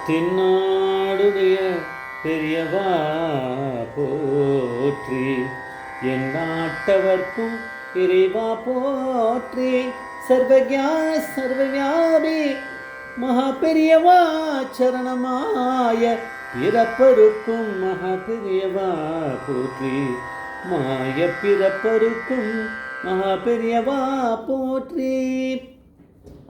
தென்னாடுடைய பெரியவா போற்றி, என் நாட்டவர்க்கும் இறைவா போற்றி. சர்வஜா சர்வவியாபி மகா பெரியவா சரணமாய பிறப்பருக்கும் மகா பெரியவா போற்றி. மாய பிறப்பருக்கும் மகா பெரியவா போற்றி.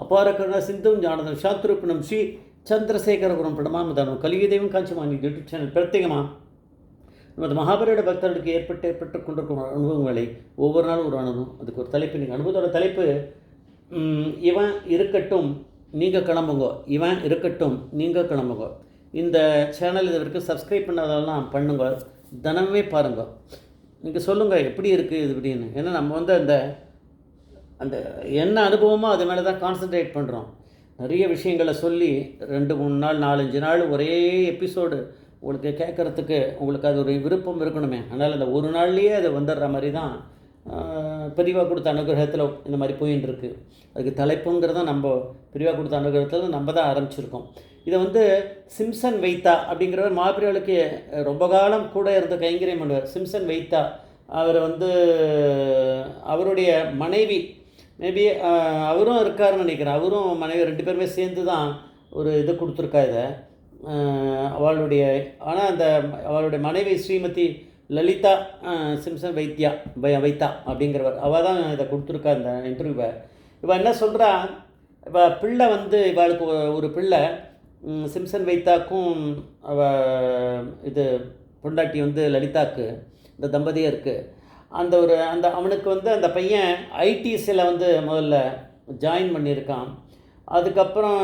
அபார கருணா சிந்தும் ஞானதம் சாஸ்திரூபணம் ஸ்ரீ சந்திரசேகரபுரம் பிரமாமதானம் கலியுதேவம் காஞ்சிமானி யூடியூப் சேனல் பிரத்யேகமாக நமது மகாபரியோட பக்தர்களுக்கு ஏற்பட்டு கொண்டிருக்கும் அனுபவங்களை ஒவ்வொரு நாளும் ஒரு அனுபவம். அதுக்கு ஒரு தலைப்பு. நீங்கள் அனுபவத்தோட தலைப்பு இவன் இருக்கட்டும் நீங்கள் கிளம்புங்க, இவன் இருக்கட்டும் நீங்கள் கிளம்புங்க. இந்த சேனல் இது வரைக்கும் சப்ஸ்கிரைப் பண்ணாதெல்லாம் பண்ணுங்க, தினமே பாருங்க. நீங்கள் சொல்லுங்கள் எப்படி இருக்குது இது இப்படின்னு. ஏன்னா நம்ம வந்து அந்த அந்த என்ன அனுபவமோ அது மேலே தான் கான்சன்ட்ரேட் பண்ணுறோம். நிறைய விஷயங்களை சொல்லி 2-3 நாள் 4-5 நாள் ஒரே எபிசோடு உங்களுக்கு கேட்குறதுக்கு உங்களுக்கு அது ஒரு விருப்பம் இருக்கணுமே. அதனால் அந்த ஒரு நாள்லேயே அது வந்துடுற மாதிரி தான் பெரியவா கொடுத்த அனுகிரகத்தில் இந்த மாதிரி போயின்னு இருக்குது. அதுக்கு தலைப்புங்கிறத நம்ம பெரியவா கொடுத்த அனுகிரகத்தில் நம்ம தான் ஆரம்பிச்சிருக்கோம். இதை வந்து சிம்சன் வைத்தா அப்படிங்கிறவர் மாபிரியாளுக்கு ரொம்ப காலம் கூட இருந்து கைங்கரியம் பண்ணுவார். சிம்சன் வைத்தா அவர் வந்து அவருடைய மனைவி மேபி அவரும் இருக்காருன்னு நினைக்கிறேன். அவரும் மனைவி 2 பேருமே சேர்ந்து தான் ஒரு இது கொடுத்துருக்கா இதை அவளுடைய. ஆனால் அந்த அவளுடைய மனைவி ஸ்ரீமதி லலிதா சிம்சன் வைத்தா அப்படிங்கிறவர் அவள் தான் இதை கொடுத்துருக்கா இந்த இன்டர்வியூவை. இவள் என்ன சொல்கிறா, இவள் பிள்ளை வந்து இவளுக்கு ஒரு பிள்ளை சிம்சன் வைத்தாக்கும் இது பொண்டாட்டி வந்து லலிதாவுக்கு இந்த தம்பதியாக இருக்குது. அந்த அவனுக்கு வந்து அந்த பையன் ஐடிசியில் வந்து முதல்ல ஜாயின் பண்ணியிருக்கான். அதுக்கப்புறம்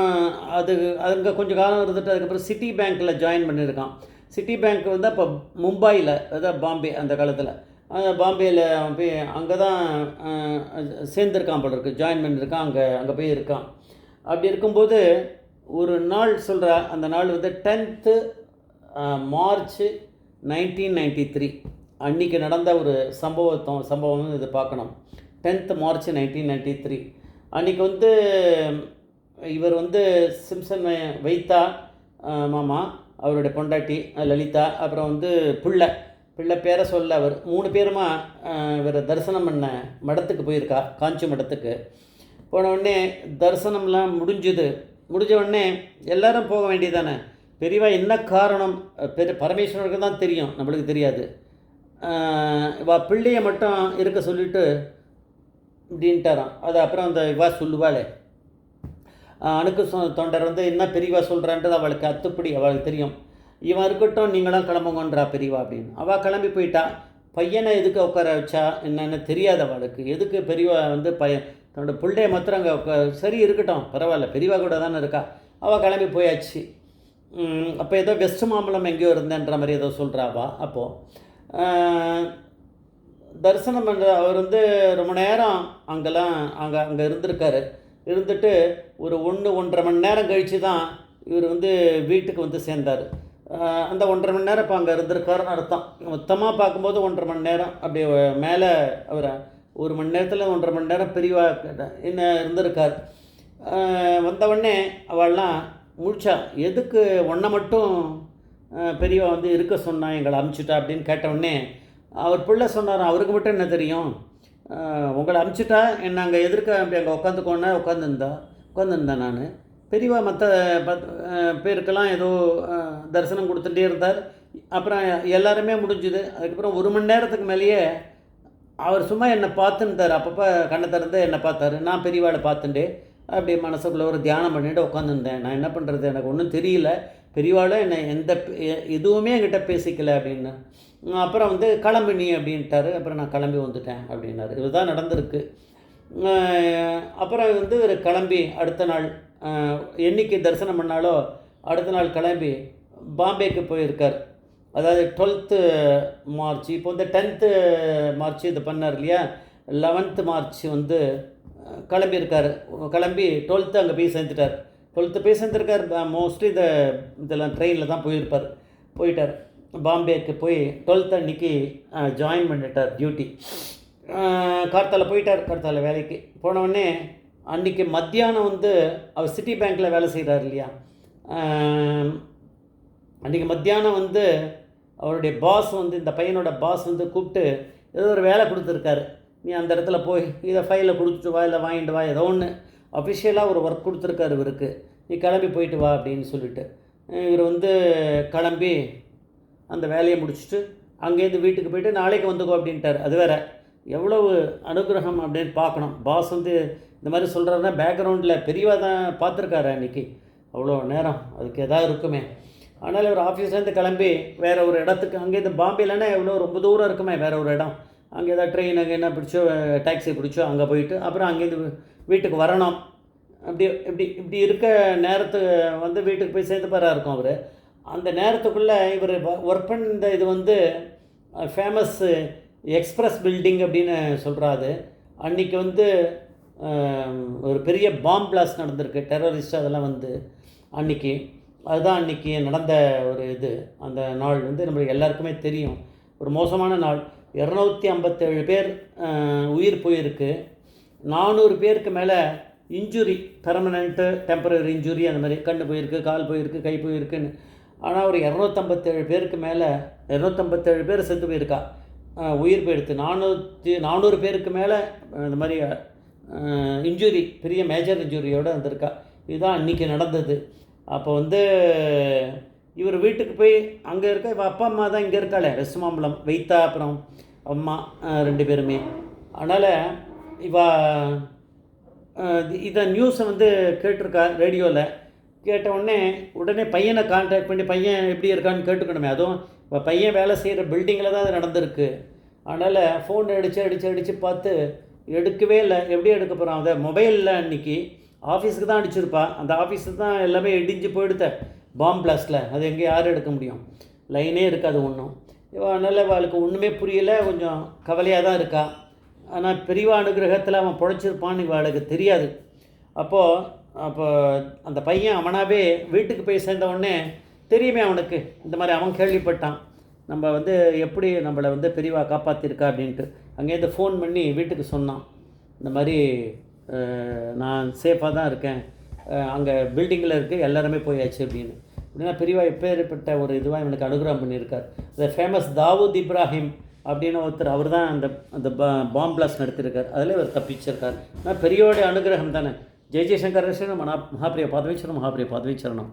அங்கே கொஞ்சம் காலம் இருந்துட்டு அதுக்கப்புறம் சிட்டி பேங்க்கில் ஜாயின் பண்ணியிருக்கான். சிட்டி பேங்க் வந்து அப்போ மும்பையில், அதாவது பாம்பே அந்த காலத்தில் பாம்பேயில் போய் அங்கே தான் சேர்ந்துருக்கான் போல இருக்குது, ஜாயின் பண்ணியிருக்கான். அங்கே போய் இருக்கான். அப்படி இருக்கும்போது ஒரு நாள் சொல்கிற, அந்த நாள் வந்து 10th மார்ச் 1993 அன்றைக்கி நடந்த ஒரு சம்பவம் இது பார்க்கணும். 10th மார்ச் 1993 அன்றைக்கி வந்து இவர் வந்து சிம்சன் வைத்தா மாமா, அவருடைய பொண்டாட்டி லலிதா, அப்புறம் வந்து பிள்ளை பேரை சொல்ல அவர் 3 பேருமா இவர் தரிசனம் பண்ண மடத்துக்கு போயிருக்கா, காஞ்சி மடத்துக்கு. போன உடனே தரிசனம்லாம் முடிஞ்ச உடனே எல்லோரும் போக வேண்டியதானே. பெரியவா என்ன காரணம் பரமேஸ்வரனுக்கு தான் தெரியும், நம்மளுக்கு தெரியாது. பிள்ளையை மட்டும் இருக்க சொல்லிவிட்டு இப்படின்ட்டாரான். அது அப்புறம் அந்த இவா சொல்லுவாளே அணுக்கு தொண்டர் வந்து என்ன பெரியவா சொல்கிறான்றது அவளுக்கு அத்துப்படி அவளுக்கு தெரியும். இவன் இருக்கட்டும் நீங்களாம் கிளம்புங்கன்றா பெரியவா அப்படின்னு. அவள் கிளம்பி போயிட்டா. பையனை எதுக்கு உட்கார வச்சா என்னென்னு தெரியாது அவளுக்கு. எதுக்கு பெரியவா வந்து தன்னோட பிள்ளையை மாத்திரம் அங்கே சரி இருக்கட்டும் பரவாயில்ல பெரியவா கூட தானே இருக்கா. அவள் கிளம்பி போயாச்சு. அப்போ ஏதோ வெஸ்ட் மாம்பழம் எங்கேயோ இருந்தேன்ற மாதிரி ஏதோ சொல்கிறாவா. அப்போது தரிசனம் பண்ணுற அவர் வந்து ரொம்ப நேரம் அங்கே இருந்திருக்காரு. இருந்துட்டு ஒரு 1-1.5 மணி நேரம் கழித்து தான் இவர் வந்து வீட்டுக்கு வந்து சேர்ந்தார். அந்த 1.5 மணி நேரம் இப்போ அங்கே இருந்திருக்காருன்னு அர்த்தம். மொத்தமாக பார்க்கும்போது 1.5 மணி நேரம் அப்படியே மேலே அவர் 1 மணி நேரத்தில் 1.5 மணி நேரம் பெரியவா என்ன இருந்திருக்கார். வந்தவுடனே அவள்லாம் முழிச்சா, எதுக்கு ஒன்றை மட்டும் பெரியவா வந்து இருக்க சொன்னா, எங்களை அமுச்சிட்டா அப்படின்னு கேட்டவுடனே அவர் பிள்ளை சொன்னார், அவருக்கு மட்டும் என்ன தெரியும், உங்களை அமுச்சிட்டா என்ன அங்கே எதிர்க்க அப்படி அங்கே உட்காந்துருந்தேன் நான். பெரியவா மற்ற பேருக்கெல்லாம் ஏதோ தரிசனம் கொடுத்துட்டே இருந்தார். அப்புறம் எல்லாருமே முடிஞ்சுது. அதுக்கப்புறம் 1 மணி நேரத்துக்கு மேலேயே அவர் சும்மா என்னை பார்த்துருந்தார். அப்பப்போ கண்ணை திறந்து என்னை பார்த்தாரு. நான் பெரியவாளை பார்த்துட்டே அப்படி மனசுக்குள்ளே ஒரு தியானம் பண்ணிவிட்டு உட்காந்துருந்தேன். நான் என்ன பண்ணுறது, எனக்கு ஒன்றும் தெரியல. பெரியவாளும் என்னை எதுவுமே என்கிட்ட பேசிக்கலை அப்படின்னு. அப்புறம் வந்து கிளம்பு நீ அப்படின்ட்டாரு. அப்புறம் நான் கிளம்பி வந்துட்டேன் அப்படின்னாரு. இதுதான் நடந்திருக்கு. அப்புறம் வந்து ஒரு கிளம்பி அடுத்த நாள் என்னைக்கு தரிசனம் பண்ணாலோ அடுத்த நாள் கிளம்பி பாம்பேக்கு போயிருக்கார். அதாவது 12th மார்ச். இப்போ வந்து 10th மார்ச் இது பண்ணார் இல்லையா, 11th மார்ச் வந்து கிளம்பியிருக்கார். கிளம்பி 12th அங்கே போய் சேர்ந்துட்டார். 12th போய் சேர்ந்துருக்கார். மோஸ்ட்லி இதெல்லாம் ட்ரெயினில் தான் போயிட்டார். பாம்பேக்கு போய் 12th அன்றைக்கி ஜாயின் பண்ணிட்டார் டியூட்டி. கார்த்தால போயிட்டார். கார்த்தால வேலைக்கு போனவுடனே அன்றைக்கி மத்தியானம் வந்து அவர் சிட்டி பேங்க்கில் வேலை செய்கிறார் இல்லையா, அன்றைக்கி மத்தியானம் வந்து அவருடைய பாஸ் வந்து இந்த பையனோட பாஸ் வந்து கூப்பிட்டு ஏதோ ஒரு வேலை கொடுத்துருக்காரு. நீ அந்த இடத்துல போய் இதை ஃபைலில் கொடுத்துட்டு வா, இல்லை வாங்கிட்டு வா, ஏதோ ஒன்று அஃபிஷியலாக ஒரு ஒர்க் கொடுத்துருக்காரு இவருக்கு. நீ கிளம்பி போயிட்டு வா அப்படின்னு சொல்லிட்டு இவர் வந்து கிளம்பி அந்த வேலையை முடிச்சுட்டு அங்கேருந்து வீட்டுக்கு போயிட்டு நாளைக்கு வந்துக்கோ அப்படின்ட்டார். அது வேறு எவ்வளவு அனுகிரகம் அப்படின்னு பார்க்கணும். பாஸ் வந்து இந்த மாதிரி சொல்கிறாருன்னா பேக்ரவுண்டில் பெரியவா தான் பார்த்துருக்காரு அன்றைக்கி. அவ்வளோ நேரம் அதுக்கு எதாவது இருக்குமே. அதனால் ஒரு ஆஃபீஸ்லேருந்து கிளம்பி வேறு ஒரு இடத்துக்கு, அங்கேருந்து பாம்பேலன்னா எவ்வளோ ரொம்ப தூரம் இருக்குமே வேறு ஒரு இடம், அங்கே ஏதாவது ட்ரெயின் அங்கே என்ன பிடிச்சோ டாக்ஸி பிடிச்சோ அங்கே போயிட்டு அப்புறம் அங்கேருந்து வீட்டுக்கு வரணும். இப்படி இருக்க நேரத்து வந்து வீட்டுக்கு போய் சேர்ந்து பாரா இருக்கும் அவர். அந்த நேரத்துக்குள்ளே இவர் ஒர்க் பண்ண இது வந்து ஃபேமஸ் எக்ஸ்பிரஸ் பில்டிங் அப்படின்னு சொல்கிறாரு. அன்றைக்கி வந்து ஒரு பெரிய பாம் பிளாஸ்ட் நடந்திருக்கு, டெரரிஸ்ட் அதெல்லாம் வந்து அன்றைக்கி. அதுதான் அன்றைக்கி நடந்த ஒரு இது. அந்த நாள் வந்து நம்மளுக்கு எல்லாருக்குமே தெரியும், ஒரு மோசமான நாள். 257 பேர் உயிர் போயிருக்கு. 400 பேருக்கு மேலே இன்ஜுரி, பெர்மனண்ட்டு டெம்பரரி இன்ஜுரி, அந்த மாதிரி கண் போயிருக்கு, கால் போயிருக்கு, கை போயிருக்குன்னு. ஆனால் ஒரு 257 பேருக்கு மேலே 257 பேர் செத்து போயிருக்கா, உயிர் போயிடுத்து. 400 பேருக்கு மேலே இந்த மாதிரி இன்ஜுரி, பெரிய மேஜர் இன்ஜுரியோடு வந்திருக்கா. இதுதான் அன்றைக்கி நடந்தது. அப்போ வந்து இவர் வீட்டுக்கு போய் அங்கே இருக்க இவள் அப்பா அம்மா தான் இங்கே இருக்காளே, வெஸ்ட் மாம்பலம் வைத்தா, அப்புறம் அம்மா 2 பேருமே. அதனால் இதை நியூஸை வந்து கேட்டிருக்கா ரேடியோவில். கேட்ட உடனே பையனை கான்டாக்ட் பண்ணி பையன் எப்படி இருக்கான்னு கேட்டுக்கணுமே. அதுவும் இப்போ பையன் வேலை செய்கிற பில்டிங்கில் தான் அது நடந்திருக்கு. அதனால் ஃபோன் அடித்து பார்த்து எடுக்கவே இல்லை. எப்படி எடுக்க போகிறான்? அதை மொபைலில் அன்றைக்கி ஆஃபீஸுக்கு தான் அடிச்சிருப்பா. அந்த ஆஃபீஸுக்கு தான் எல்லாமே இடிஞ்சு போயிடுத்த பாம் பிளாஸ்ட்டில். அது எங்கே யாரும் எடுக்க முடியும்? லைனே இருக்காது ஒன்றும். அதனால் அவளுக்கு ஒன்றுமே புரியலை, கொஞ்சம் கவலையாக தான் இருக்கா. ஆனால் பெரியவா அனுகிரகத்தில் அவன் பொழைச்சிருப்பான்னு இவளுக்கு தெரியாது. அப்போ அந்த பையன் அவனாவே வீட்டுக்கு போய் சேர்ந்த உடனே தெரியுமே அவனுக்கு, இந்த மாதிரி அவன் கேள்விப்பட்டான் நம்ம வந்து எப்படி நம்மளை வந்து பெரியவா காப்பாற்றிருக்கா அப்படின்ட்டு. அங்கேருந்து ஃபோன் பண்ணி வீட்டுக்கு சொன்னான், இந்த மாதிரி நான் சேஃபாக தான் இருக்கேன், அங்கே பில்டிங்கில் இருக்குது, எல்லாருமே போயாச்சு அப்படின்னு. அப்படின்னா பெரியவா எப்பேற்பட்ட ஒரு இதுவாக இவனுக்கு அனுகிரகம் பண்ணியிருக்கார். இந்த ஃபேமஸ் தாவூத் இப்ராஹிம் அப்படின்னு ஒருத்தர், அவர் தான் அந்த பாம் பிளாஸ்ட் நடத்தியிருக்கார். அதில் இவர் தப்பிச்சிருக்கார். ஆனால் பெரியோடைய அனுகிரகம் தானே. ஜெய் ஜெய்சங்கர் மகாபிரிய பாதவீச்சரணம்.